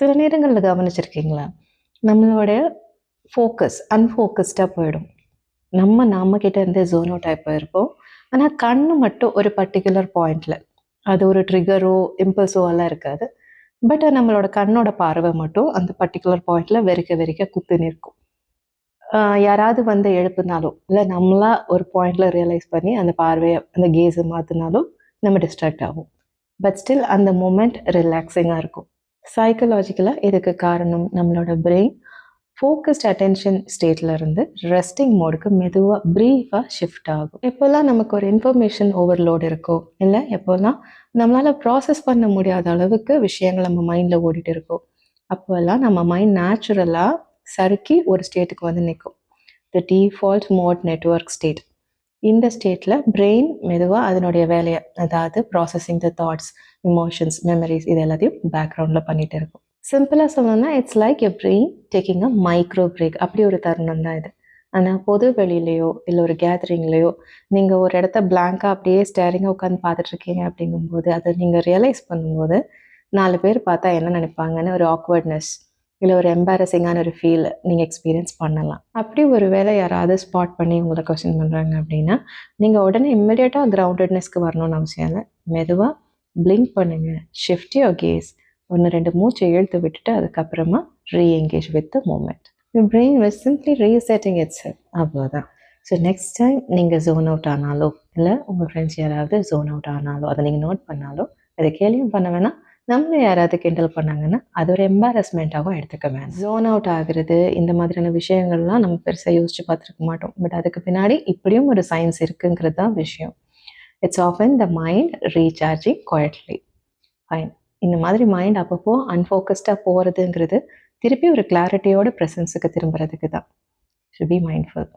சில நேரங்களில் கவனிச்சிருக்கீங்களா? நம்மளுடைய ஃபோக்கஸ் அன்ஃபோக்கஸ்டாக போயிடும். நம்ம கிட்ட இருந்து ஜோன் அவுட் ஆகி போயிருப்போம். ஆனால் கண்ணு மட்டும் ஒரு பர்ட்டிகுலர் பாயிண்டில், அது ஒரு ட்ரிகரோ இம்பல்ஸோ எல்லாம் இருக்காது. பட் நம்மளோட கண்ணோட பார்வை மட்டும் அந்த பர்ட்டிகுலர் பாயிண்டில் வெறிக்க வெறிக்க குத்தி நிற்கும். யாராவது வந்து எழுப்புனாலோ, இல்லை நம்மளா ஒரு பாயிண்டில் ரியலைஸ் பண்ணி அந்த பார்வையை அந்த கேஸை மாற்றினாலும் நம்ம டிஸ்ட்ராக்ட் ஆகும். பட் ஸ்டில் அந்த மூமெண்ட் ரிலாக்ஸிங்காக இருக்கும். சைக்கலாஜிக்கலாக இதுக்கு காரணம் நம்மளோட பிரெயின் ஃபோக்கஸ்ட் அட்டென்ஷன் ஸ்டேட்டில் இருந்து ரெஸ்டிங் மோடுக்கு மெதுவாக ப்ரீஃபாக ஷிஃப்ட் ஆகும். எப்போல்லாம் நமக்கு ஒரு இன்ஃபர்மேஷன் ஓவர்லோட் இருக்கோ, இல்லை எப்போல்லாம் நம்மளால் ப்ராசஸ் பண்ண முடியாத அளவுக்கு விஷயங்கள் நம்ம மைண்டில் ஓடிட்டு இருக்கோம், அப்போல்லாம் நம்ம மைண்ட் நேச்சுரலாக சறுக்கி ஒரு ஸ்டேட்டுக்கு வந்து நிற்கும். The default mode network state. இந்த ஸ்டேட்டில் பிரெயின் மெதுவாக அதனுடைய வேலையை, அதாவது processing the thoughts, emotions, memories, இது எல்லாத்தையும் பேக்ரவுண்டில் பண்ணிகிட்டு இருக்கும். சிம்பிளாக சொல்லணும்னா it's like a brain taking a micro break. அப்படி ஒரு தருணம் தான் இது. ஆனால் பொது வெளியிலையோ இல்லை ஒரு கேதரிங்லேயோ நீங்கள் ஒரு இடத்த பிளாங்காக அப்படியே ஸ்டேரிங்காக உட்காந்து பார்த்துட்ருக்கீங்க அப்படிங்கும்போது, அதை நீங்கள் ரியலைஸ் பண்ணும்போது 4 பேர் பார்த்தா என்ன நினைப்பாங்கன்னு ஒரு ஆக்வர்ட்னஸ், இல்லை ஒரு எம்பாரசிங்கான ஒரு ஃபீல் நீங்கள் எக்ஸ்பீரியன்ஸ் பண்ணலாம். அப்படி ஒரு வேளை யாராவது ஸ்பாட் பண்ணி உங்களை கொஸ்டின் பண்ணுறாங்க அப்படின்னா, நீங்கள் உடனே இம்மிடியேட்டாக கிரவுண்டட்னஸ்க்கு வரணும்னு அவசியம் இல்லை. மெதுவாக பிளிங்க் பண்ணுங்கள், ஷிஃப்ட் யுவர் கேஸ், 1-2 மூச்சை இழுத்து விட்டுட்டு அதுக்கப்புறமா reengage with the moment. Your brain was simply resetting itself. அவ்வளோதான். ஸோ நெக்ஸ்ட் டைம் நீங்கள் ஜோன் அவுட் ஆனாலோ, இல்லை உங்கள் ஃப்ரெண்ட்ஸ் யாராவது ஜோன் அவுட் ஆனாலோ, அதை நீங்கள் நோட் பண்ணாலோ, அதை கேலியும் பண்ண வேணாம். நம்மளை யாராவது கிண்டல் பண்ணாங்கன்னா அது ஒரு எம்பாரஸ்மெண்ட்டாகவும் எடுத்துக்க வேணாம். ஜோன் அவுட் ஆகுறது, இந்த மாதிரியான விஷயங்கள்லாம் நம்ம பெருசாக யோசிச்சு பார்த்துருக்க மாட்டோம். பட் அதுக்கு பின்னாடி இப்படியும் ஒரு சயின்ஸ் இருக்குங்கிறது தான் விஷயம். It's often the mind recharging quietly. Fine. இந்த மாதிரி மைண்ட் அப்பப்போ அன்ஃபோக்கஸ்டாக போகிறதுங்கிறது திருப்பி ஒரு கிளாரிட்டியோட ப்ரெசன்ஸுக்கு திரும்புறதுக்கு தான். Should be mindful.